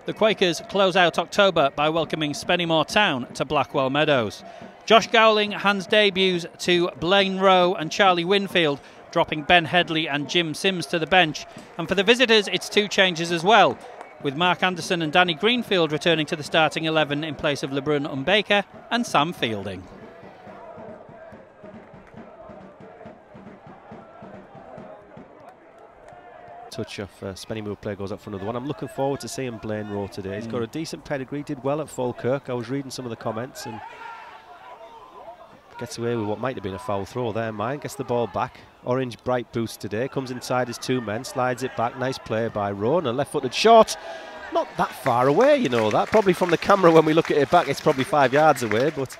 The Quakers close out October by welcoming Spennymoor Town to Blackwell Meadows. Josh Gowling hands debuts to Blaine Rowe and Charlie Winfield, dropping Ben Headley and Jim Sims to the bench. And for the visitors, it's 2 changes as well, with Mark Anderson and Danny Greenfield returning to the starting 11 in place of LeBrun Umbaker and Sam Fielding. Touch off Spennymoor player goes up for another one. I'm looking forward to seeing Blaine Rowe today. He's got a decent pedigree, did well at Falkirk. I was reading some of the comments and gets away with what might have been a foul throw there. Mine gets the ball back. Orange bright boost today. Comes inside his 2 men, slides it back. Nice play by Rowe. And a left-footed shot. Not that far away, you know that. Probably from the camera when we look at it back, it's probably 5 yards away. But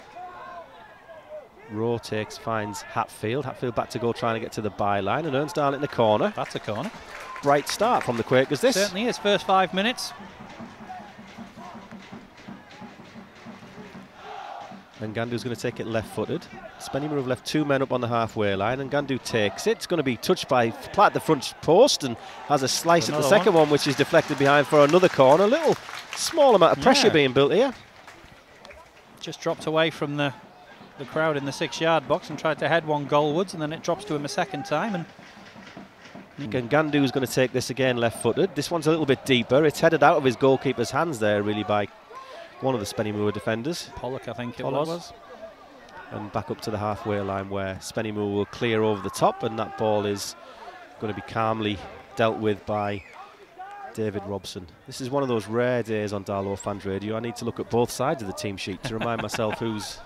Rowe finds Hatfield. Hatfield back to goal, trying to get to the byline, and earns Darlington the corner. That's a corner. Bright start from the Quakers. This certainly is. First 5 minutes. And Gandu's going to take it left-footed. Spennymoor have left 2 men up on the halfway line, and Gandu takes it. It's going to be touched by Platt at the front post and has a slice at the second one, which is deflected behind for another corner. A little small amount of pressure being built here. Just dropped away from the crowd in the 6-yard box and tried to head one goalwards, and then it drops to him a second time. And Gandu's going to take this again left-footed. This one's a little bit deeper. It's headed out of his goalkeeper's hands there, really, by one of the Spennymoor defenders. Pollock, I think it was. And back up to the halfway line where Spennymoor will clear over the top, and that ball is going to be calmly dealt with by David Robson. This is one of those rare days on Darlow Fans Radio. I need to look at both sides of the team sheet to remind myself who's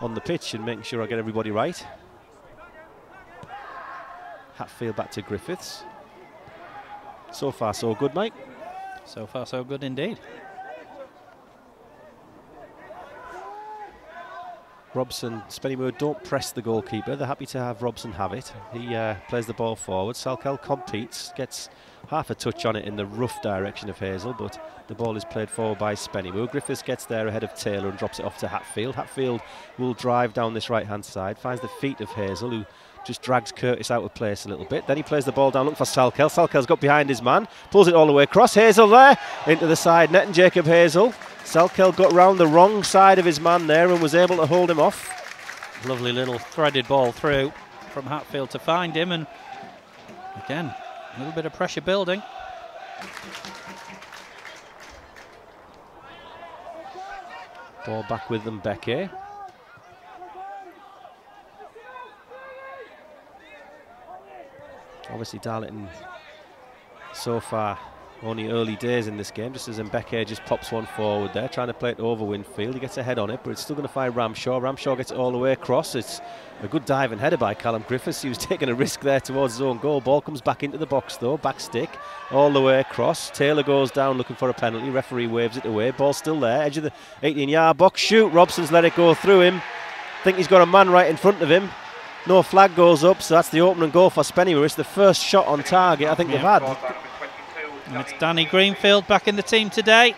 on the pitch and making sure I get everybody right. Hatfield back to Griffiths. So far so good, Mike. So far so good indeed. Robson, Spennymoor don't press the goalkeeper. They're happy to have Robson have it. He plays the ball forward. Salkeld competes, gets half a touch on it in the rough direction of Hazel, but the ball is played forward by Spennymoor. Griffiths gets there ahead of Taylor and drops it off to Hatfield. Hatfield will drive down this right-hand side, finds the feet of Hazel, who just drags Curtis out of place a little bit. Then he plays the ball down, looking for Salkeld. Salkeld's got behind his man, pulls it all the way across. Hazel there, into the side net, and Jacob Hazel. Salkeld got round the wrong side of his man there and was able to hold him off. Lovely little threaded ball through from Hatfield to find him, and again, a little bit of pressure building. Ball back with them, Becky. Obviously Darlington so far only early days in this game, just as Mbeke just pops one forward there, trying to play it over Winfield. He gets a head on it, but it's still going to find Ramshaw. Ramshaw gets it all the way across. It's a good dive and header by Callum Griffiths. He was taking a risk there towards his own goal. Ball comes back into the box though, back stick, all the way across. Taylor goes down looking for a penalty. Referee waves it away. Ball still there, edge of the 18-yard box. Shoot, Robson's let it go through him. I think he's got a man right in front of him. No flag goes up, so that's the opening goal for Spennymoor. It's the first shot on target I think they've had. And it's Danny Greenfield back in the team today,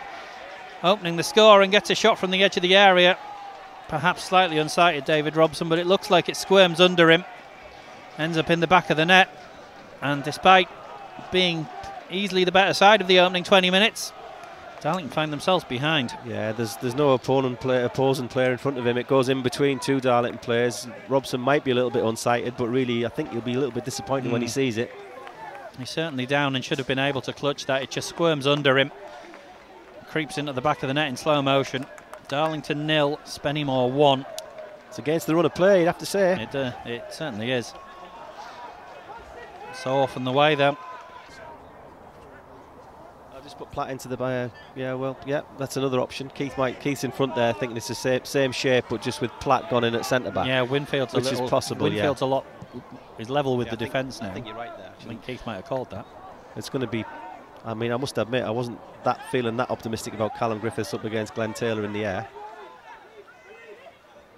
opening the score, and gets a shot from the edge of the area. Perhaps slightly unsighted, David Robson, but it looks like it squirms under him. Ends up in the back of the net, and despite being easily the better side of the opening 20 minutes, Darlington find themselves behind. Yeah, there's no opposing player in front of him. It goes in between 2 Darlington players. Robson might be a little bit unsighted, but really I think he'll be a little bit disappointed when he sees it. He's certainly down and should have been able to clutch that. It just squirms under him. Creeps into the back of the net in slow motion. Darlington 0, Spennymoor 1. It's against the run of play, you'd have to say. It certainly is. So often the way though. Just put Platt into the that's another option. Keith's in front there, thinking it's the same shape, but just with Platt gone in at centre back. Yeah, Winfield's which is possible. Winfield's a lot is level with the defence now. I think you're right there. I think Keith might have called that. It's going to be. I mean, I must admit, I wasn't feeling that optimistic about Callum Griffiths up against Glenn Taylor in the air.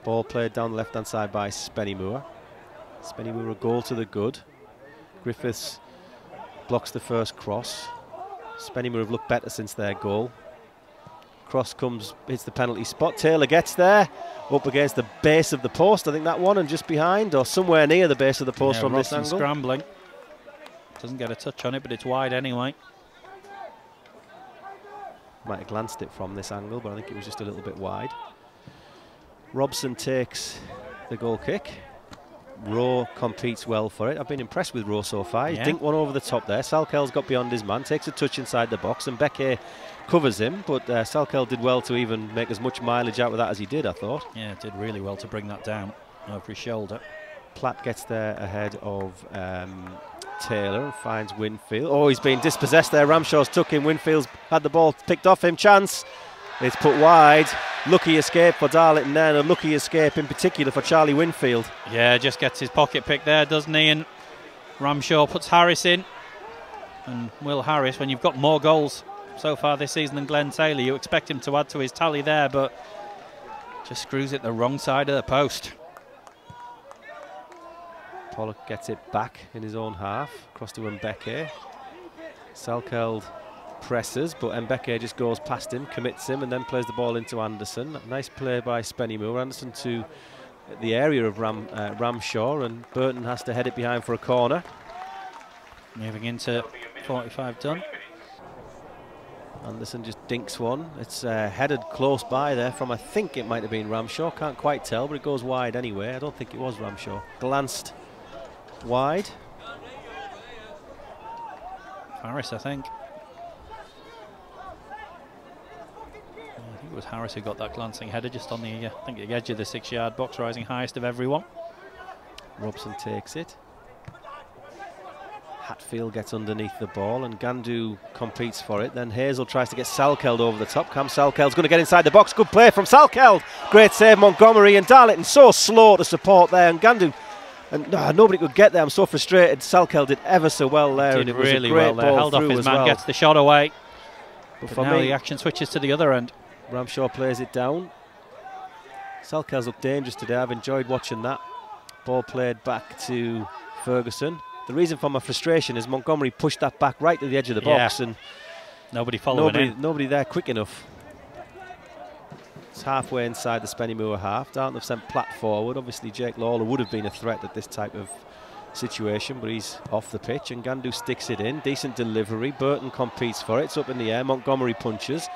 Ball played down the left-hand side by Spennymoor. Spennymoor a goal to the good. Griffiths blocks the first cross. Spennymoor have looked better since their goal. Cross comes, hits the penalty spot. Taylor gets there, up against the base of the post. I think that one, and just behind, or somewhere near the base of the post from this angle. Scrambling. Doesn't get a touch on it, but it's wide anyway. Might have glanced it from this angle, but I think it was just a little bit wide. Robson takes the goal kick. Rowe competes well for it. I've been impressed with Rowe so far. He's dinked one over the top there. Salkel's got beyond his man, takes a touch inside the box, and Becky covers him, but Salkel did well to even make as much mileage out of that as he did, I thought. Yeah, did really well to bring that down over his shoulder. Platt gets there ahead of Taylor and finds Winfield. Oh, he's been dispossessed there. Ramshaw's took him. Winfield's had the ball picked off him. Chance. It's put wide. Lucky escape for Darlington there, and a lucky escape in particular for Charlie Winfield. Yeah, just gets his pocket pick there, doesn't he? And Ramshaw puts Harris in. And Will Harris, when you've got more goals so far this season than Glenn Taylor, you expect him to add to his tally there, but just screws it the wrong side of the post. Pollock gets it back in his own half, across to Mbeke. Salkeld presses, but Mbeke just goes past him, commits him, and then plays the ball into Anderson. Nice play by Spennymoor. Anderson to the area of Ramshaw, and Burton has to head it behind for a corner. Moving into 45 done. Anderson just dinks one. It's headed close by there from, I think it might have been Ramshaw. Can't quite tell, but it goes wide anyway. I don't think it was Ramshaw. Glanced wide. Harris, I think. I think it was Harris who got that glancing header just on the, I think, the edge of the 6-yard box, rising highest of everyone. Robson takes it. Hatfield gets underneath the ball and Gandu competes for it. Then Hazel tries to get Salkeld over the top. Cam Salkeld's going to get inside the box. Good play from Salkeld. Great save, Montgomery, and Darlington so slow to support there. And Gandu, and nobody could get there. I'm so frustrated. Salkeld did ever so well there. Did and it was really a great well there. ball Held off through his as man, well. gets the shot away. But But for now me, the action switches to the other end. Ramshaw plays it down. Salkeld's looked dangerous today. I've enjoyed watching that. Ball played back to Ferguson. The reason for my frustration is Montgomery pushed that back right to the edge of the box, and nobody following nobody there quick enough. It's halfway inside the Spennymoor half. Darlington have sent Platt forward. Obviously Jake Lawler would have been a threat at this type of situation, but he's off the pitch and Gandu sticks it in. Decent delivery. Burton competes for it. It's up in the air. Montgomery punches.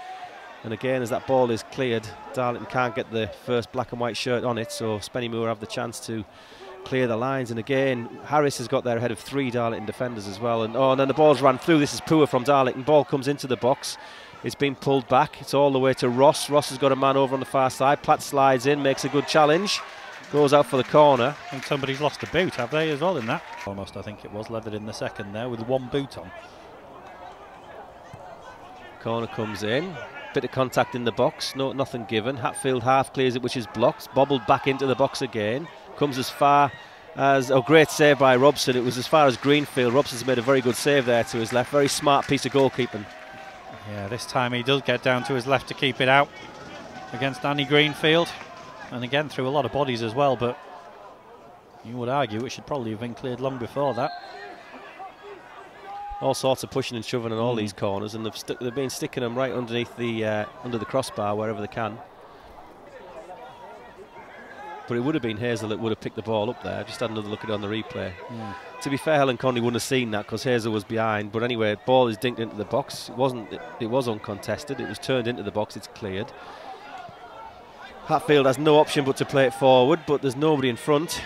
And again, as that ball is cleared, Darlington can't get the first black and white shirt on it, so Spennymoor have the chance to clear the lines. And again, Harris has got there ahead of 3 Darlington defenders as well. And and then the ball's ran through. This is poor from Darlington. Ball comes into the box. It's been pulled back. It's all the way to Ross. Ross has got a man over on the far side. Platt slides in, makes a good challenge. Goes out for the corner. I think somebody's lost a boot, have they, as well in that? Almost, I think it was leathered in the second there with 1 boot on. Corner comes in. Bit of contact in the box. Nothing given. Hatfield half clears it, which is blocked. Bobbled back into the box again. Comes as far as, great save by Robson. It was as far as Greenfield. Robson's made a very good save there to his left. Very smart piece of goalkeeping. Yeah, this time he does get down to his left to keep it out against Danny Greenfield. And again, through a lot of bodies as well, but you would argue it should probably have been cleared long before that. All sorts of pushing and shoving in all these corners, and they've been sticking them right underneath the under the crossbar wherever they can. But it would have been Hazel that would have picked the ball up there. Just had another look at it on the replay. To be fair, Helen Conley wouldn't have seen that because Hazel was behind. But anyway, ball is dinked into the box. It was uncontested. It was turned into the box. It's cleared. Hatfield has no option but to play it forward, but there's nobody in front,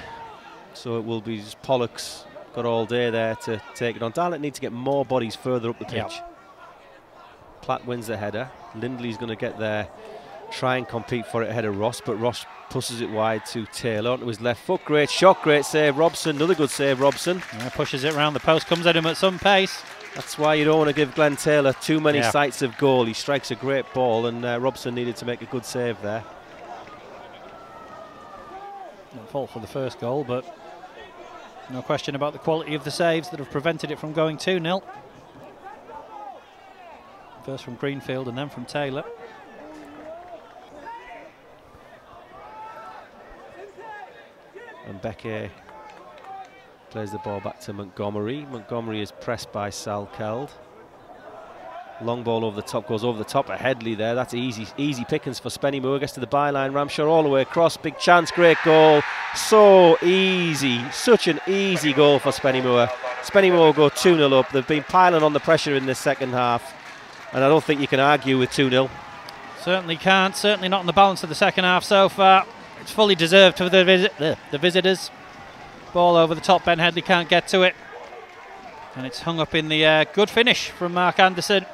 so it will be just Pollock's got all day there to take it on. Darlington need to get more bodies further up the pitch. Yep. Platt wins the header. Lindley's going to get there, try and compete for it ahead of Ross, but Ross pushes it wide to Taylor onto his left foot. Great shot, great save, Robson. Another good save, Robson. Yeah, pushes it around the post, comes at him at some pace. That's why you don't want to give Glenn Taylor too many sights of goal. He strikes a great ball, and Robson needed to make a good save there. Not fault for the first goal, but no question about the quality of the saves that have prevented it from going 2-0. First from Greenfield and then from Taylor. And Becky plays the ball back to Montgomery. Montgomery is pressed by Salkeld. Long ball over the top, goes over the top of Headley there. That's easy pickings for Spennymoor. Gets to the byline. Ramshaw all the way across. Big chance, great goal. So easy. Such an easy goal for Spennymoor. Spennymoor go 2-0 up. They've been piling on the pressure in this second half. And I don't think you can argue with 2-0. Certainly can't. Certainly not on the balance of the second half so far. It's fully deserved for the visitors. Ball over the top. Ben Headley can't get to it. And it's hung up in the air. Good finish from Mark Anderson.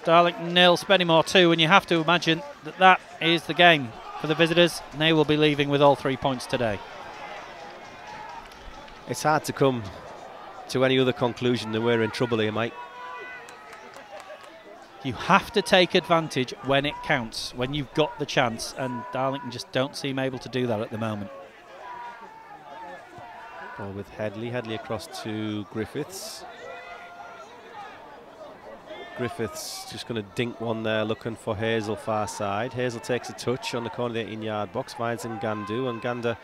Darlington 0, Spennymoor 2. And you have to imagine that that is the game for the visitors. And they will be leaving with all 3 points today. It's hard to come to any other conclusion than we're in trouble here, Mike. You have to take advantage when it counts, when you've got the chance, and Darlington just don't seem able to do that at the moment. Ball with Headley. Headley across to Griffiths. Griffiths just going to dink one there, looking for Hazel far side. Hazel takes a touch on the corner of the 18-yard box, finds Ngandu, and Nganda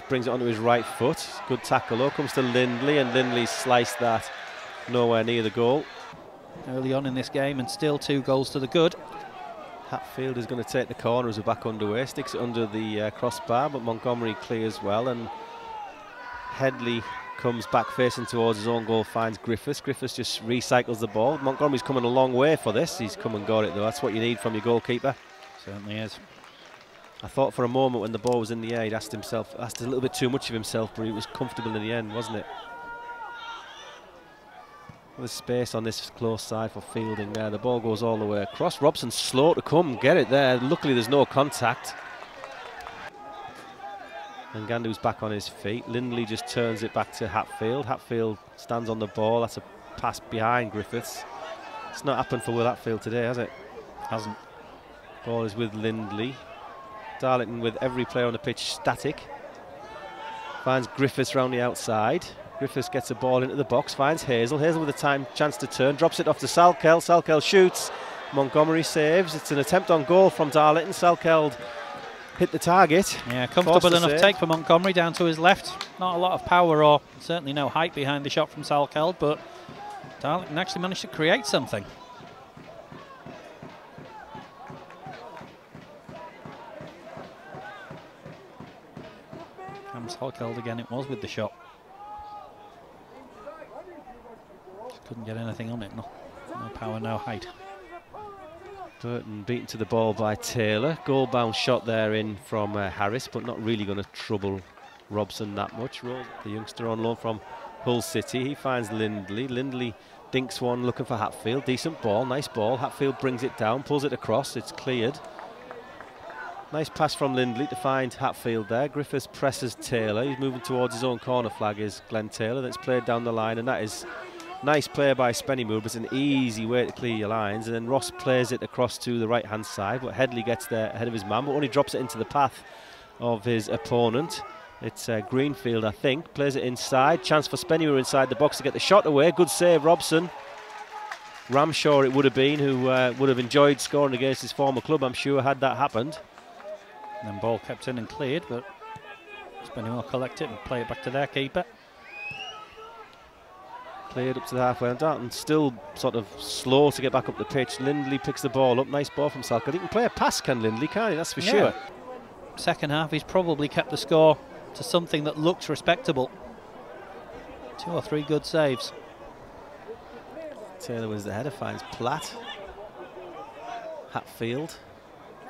brings it onto his right foot. Good tackle though, comes to Lindley, and Lindley sliced that nowhere near the goal. Early on in this game, and still 2 goals to the good. Hatfield is going to take the corner as we're back underway, sticks it under the crossbar, but Montgomery clears well, and Headley comes back facing towards his own goal, finds Griffiths. Griffiths just recycles the ball. Montgomery's coming a long way for this. He's come and got it though. That's what you need from your goalkeeper. Certainly is. I thought for a moment when the ball was in the air, he'd asked a little bit too much of himself, but he was comfortable in the end, wasn't it? There's space on this close side for fielding there. The ball goes all the way across. Robson's slow to come, get it there. Luckily there's no contact. And Gandu's back on his feet. Lindley just turns it back to Hatfield. Hatfield stands on the ball. That's a pass behind Griffiths. It's not happened for Will Hatfield today, has it? Hasn't. Ball is with Lindley. Darlington with every player on the pitch static. Finds Griffiths round the outside. Griffiths gets a ball into the box, finds Hazel. Hazel with a chance to turn, drops it off to Salkeld. Salkeld shoots. Montgomery saves. It's an attempt on goal from Darlington. Salkeld hit the target. Yeah, comfortable enough take for Montgomery down to his left. Not a lot of power or certainly no height behind the shot from Salkeld, but Darlington actually managed to create something. Salkeld again it was with the shot. Just couldn't get anything on it. No power, no height. Burton beaten to the ball by Taylor. Goal bound shot there in from Harris, but not really going to trouble Robson that much. The youngster on loan from Hull City. He finds Lindley. Lindley dinks one looking for Hatfield. Decent ball, nice ball. Hatfield brings it down, pulls it across. It's cleared. Nice pass from Lindley to find Hatfield there. Griffiths presses Taylor. He's moving towards his own corner flag, is Glenn Taylor. That's played down the line, and that is nice play by Spennymoor, but it's an easy way to clear your lines. And then Ross plays it across to the right-hand side, but Headley gets there ahead of his man, but only drops it into the path of his opponent. It's Greenfield, I think. Plays it inside. Chance for Spennymoor inside the box to get the shot away. Good save, Robson. Ramshaw it would have been, who would have enjoyed scoring against his former club, I'm sure, had that happened. And then ball kept in and cleared, but Spennymoor collect it and play it back to their keeper. Cleared up to the halfway. Darlington still sort of slow to get back up the pitch. Lindley picks the ball up. Nice ball from Salkeld. He can play a pass, can Lindley, can't he? That's for sure. Second half, he's probably kept the score to something that looks respectable. 2 or 3 good saves. Taylor wins the header, finds Platt. Hatfield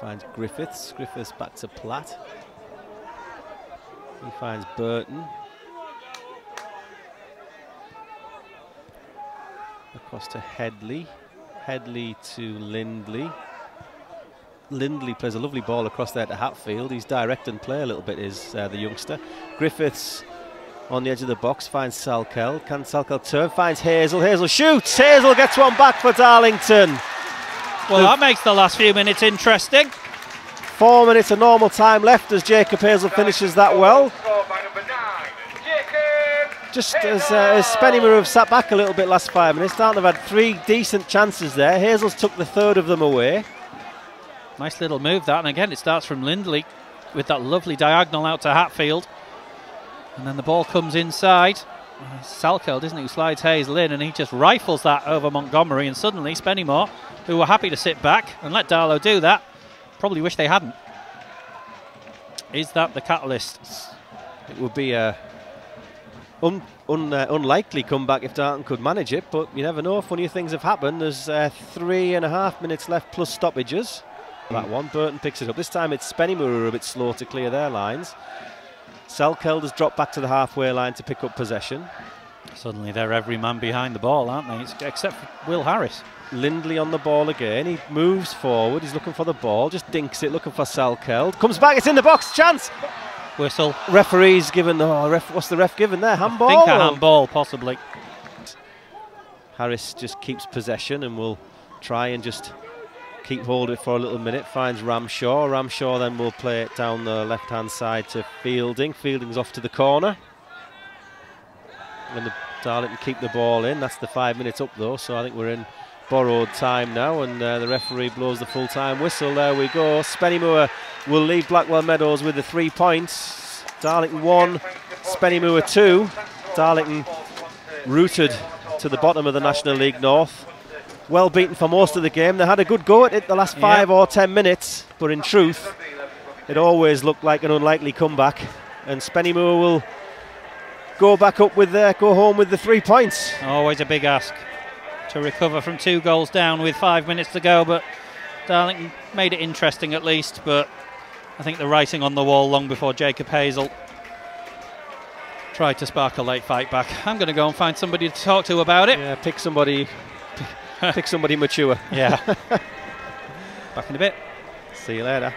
finds Griffiths. Griffiths back to Platt. He finds Burton. Across to Headley. Headley to Lindley. Lindley plays a lovely ball across there to Hatfield. He's direct and play a little bit, is the youngster. Griffiths on the edge of the box finds Salkeld. Can Salkeld turn? Finds Hazel. Hazel shoots. Hazel gets one back for Darlington. Well, that makes the last few minutes interesting. 4 minutes of normal time left as Jacob Hazel finishes that well. Just as Spennymoor have sat back a little bit last 5 minutes, Darlington have had 3 decent chances there. Hazel's took the 3rd of them away. Nice little move that, and again it starts from Lindley with that lovely diagonal out to Hatfield. And then the ball comes inside. Salkeld, isn't he, who slides Hazel in, and he just rifles that over Montgomery, and suddenly Spennymoor, who were happy to sit back and let Darlow do that, probably wish they hadn't. Is that the catalyst? It would be a unlikely comeback if Darlington could manage it, but you never know. Funny things have happened. There's 3.5 minutes left plus stoppages. That one, Burton picks it up. This time it's Spennymoor who are a bit slow to clear their lines. Salkeld has dropped back to the halfway line to pick up possession. Suddenly they're every man behind the ball, aren't they? Except for Will Harris. Lindley on the ball again. He moves forward. He's looking for the ball. Just dinks it, looking for Salkeld. Comes back. It's in the box. Chance. Whistle. Referee's given. What's the ref given there? Handball? I think a handball, possibly. Harris just keeps possession and will try and just keep hold of it for a little minute. Finds Ramshaw. Ramshaw then will play it down the left-hand side to Fielding. Fielding's off to the corner. When the Darlington keep the ball in, that's the 5 minutes up though, so I think we're in borrowed time now, and the referee blows the full-time whistle. There we go. Spennymoor will leave Blackwell Meadows with the 3 points. Darlington 1, Spennymoor 2. Darlington rooted to the bottom of the National League North. Well beaten for most of the game. They had a good go at it the last 5 or 10 minutes, but in truth, it always looked like an unlikely comeback, and Spennymoor will go home with the 3 points. Always a big ask to recover from 2 goals down with 5 minutes to go, but Darlington made it interesting at least. But I think the writing on the wall long before Jacob Hazel tried to spark a late fight back. I'm going to go and find somebody to talk to about it. Yeah, pick somebody mature. Yeah. Back in a bit. See you later.